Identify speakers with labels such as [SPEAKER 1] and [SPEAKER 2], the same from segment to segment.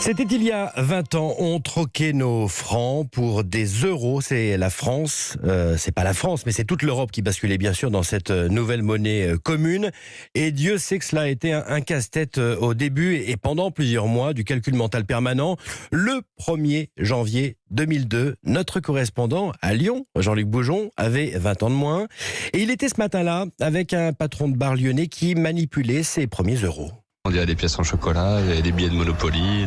[SPEAKER 1] C'était il y a 20 ans, on troquait nos francs pour des euros. C'est la France, c'est pas la France, mais c'est toute l'Europe qui basculait bien sûr dans cette nouvelle monnaie commune. Et Dieu sait que cela a été un casse-tête au début et pendant plusieurs mois du calcul mental permanent. Le 1er janvier 2002, notre correspondant à Lyon, Jean-Luc Boujon, avait 20 ans de moins. Et il était ce matin-là avec un patron de bar lyonnais qui manipulait ses premiers euros.
[SPEAKER 2] On dirait des pièces en chocolat, il y a des billets de Monopoly.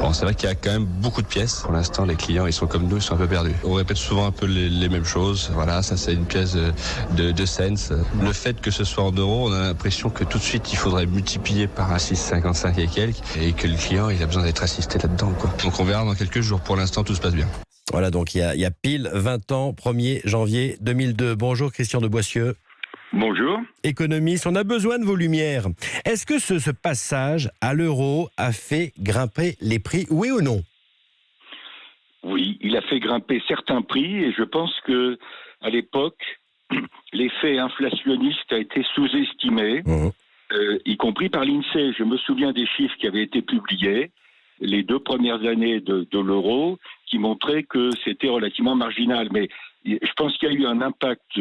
[SPEAKER 2] Bon, c'est vrai qu'il y a quand même beaucoup de pièces. Pour l'instant, les clients, ils sont comme nous, ils sont un peu perdus. On répète souvent un peu les mêmes choses. Voilà, ça c'est une pièce de cents. Le fait que ce soit en euros, on a l'impression que tout de suite, il faudrait multiplier par un 6,55 et quelques, et que le client, il a besoin d'être assisté là-dedans, quoi. Donc on verra dans quelques jours. Pour l'instant, tout se passe bien.
[SPEAKER 1] Voilà, donc il y a pile 20 ans, 1er janvier 2002. Bonjour Christian de Boissieu.
[SPEAKER 3] Bonjour.
[SPEAKER 1] Économiste, on a besoin de vos lumières. Est-ce que ce passage à l'euro a fait grimper les prix, oui ou non ?
[SPEAKER 3] Oui, il a fait grimper certains prix et je pense que à l'époque, l'effet inflationniste a été sous-estimé, y compris par l'INSEE. Je me souviens des chiffres qui avaient été publiés les 2 premières années de l'euro qui montraient que c'était relativement marginal. Mais je pense qu'il y a eu un impact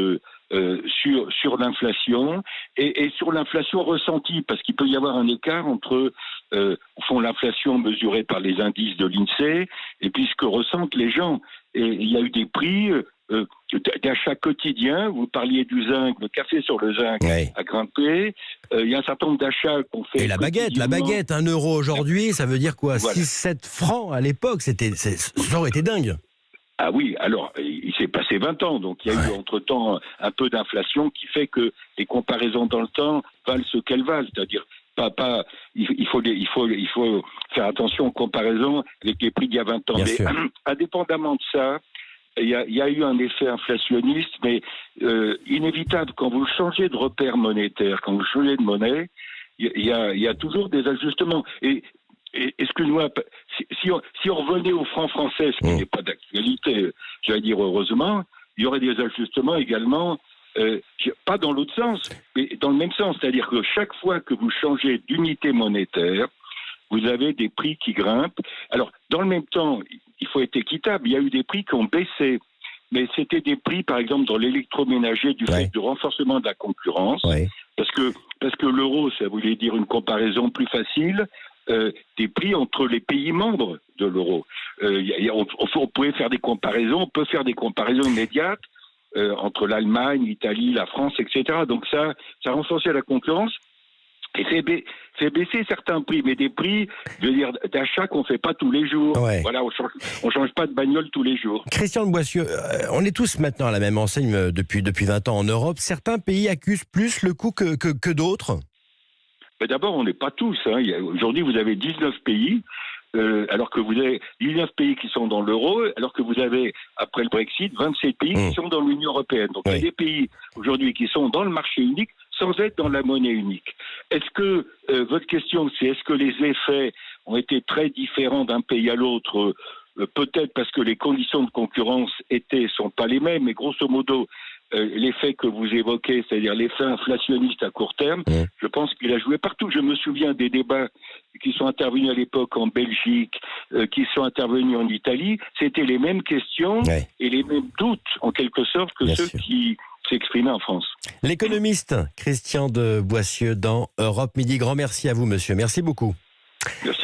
[SPEAKER 3] sur l'inflation et sur l'inflation ressentie, parce qu'il peut y avoir un écart entre au fond l'inflation mesurée par les indices de l'INSEE et puis ce que ressentent les gens. Et il y a eu des prix d'achat quotidien. Vous parliez du zinc, le café sur le zinc a grimpé. Il y a un certain nombre d'achats qu'on fait.
[SPEAKER 1] Et la baguette, 1 euro aujourd'hui, ça veut dire quoi ?
[SPEAKER 3] Voilà.
[SPEAKER 1] 6-7 francs à l'époque, ça aurait été dingue.
[SPEAKER 3] Ah oui, alors il s'est passé 20 ans, donc il y a eu entre-temps un peu d'inflation qui fait que les comparaisons dans le temps valent ce qu'elles valent, c'est-à-dire il faut faire attention aux comparaisons avec les prix d'il y a 20 ans.
[SPEAKER 1] Bien
[SPEAKER 3] mais
[SPEAKER 1] sûr.
[SPEAKER 3] Indépendamment de ça, il y a eu un effet inflationniste, mais inévitable. Quand vous changez de repère monétaire, quand vous changez de monnaie, il y a toujours des ajustements. Et excuse-moi, si on revenait au franc français, ce qui n'est pas d'actualité, j'allais dire heureusement, il y aurait des ajustements également, pas dans l'autre sens, mais dans le même sens. C'est-à-dire que chaque fois que vous changez d'unité monétaire, vous avez des prix qui grimpent. Alors, dans le même temps, il faut être équitable. Il y a eu des prix qui ont baissé, mais c'était des prix, par exemple, dans l'électroménager du fait du renforcement de la concurrence, parce que l'euro, ça voulait dire une comparaison plus facile. Des prix entre les pays membres de l'euro. On pouvait faire des comparaisons, on peut faire des comparaisons immédiates entre l'Allemagne, l'Italie, la France, etc. Donc ça renforçait la concurrence et fait baisser certains prix, mais des prix, je veux dire, d'achat qu'on fait pas tous les jours. Voilà, on change pas de bagnole tous les jours.
[SPEAKER 1] Christian de Boissieu, on est tous maintenant à la même enseigne depuis 20 ans en Europe. Certains pays accusent plus le coup que d'autres.
[SPEAKER 3] Mais d'abord, on n'est pas tous. Aujourd'hui, vous avez 19 pays, alors que vous avez 19 pays qui sont dans l'euro, alors que vous avez, après le Brexit, 27 pays qui sont dans l'Union européenne. Donc, il y a des pays aujourd'hui qui sont dans le marché unique sans être dans la monnaie unique. Est-ce que, votre question, c'est est-ce que les effets ont été très différents d'un pays à l'autre ? Peut-être parce que les conditions de concurrence sont pas les mêmes, mais grosso modo, l'effet que vous évoquez, c'est-à-dire l'effet inflationniste à court terme, je pense qu'il a joué partout. Je me souviens des débats qui sont intervenus à l'époque en Belgique, qui sont intervenus en Italie. C'était les mêmes questions et les mêmes doutes, en quelque sorte, que ceux qui s'exprimaient en France.
[SPEAKER 1] L'économiste Christian de Boissieu dans Europe Midi. Grand merci à vous, monsieur. Merci beaucoup.
[SPEAKER 3] Merci.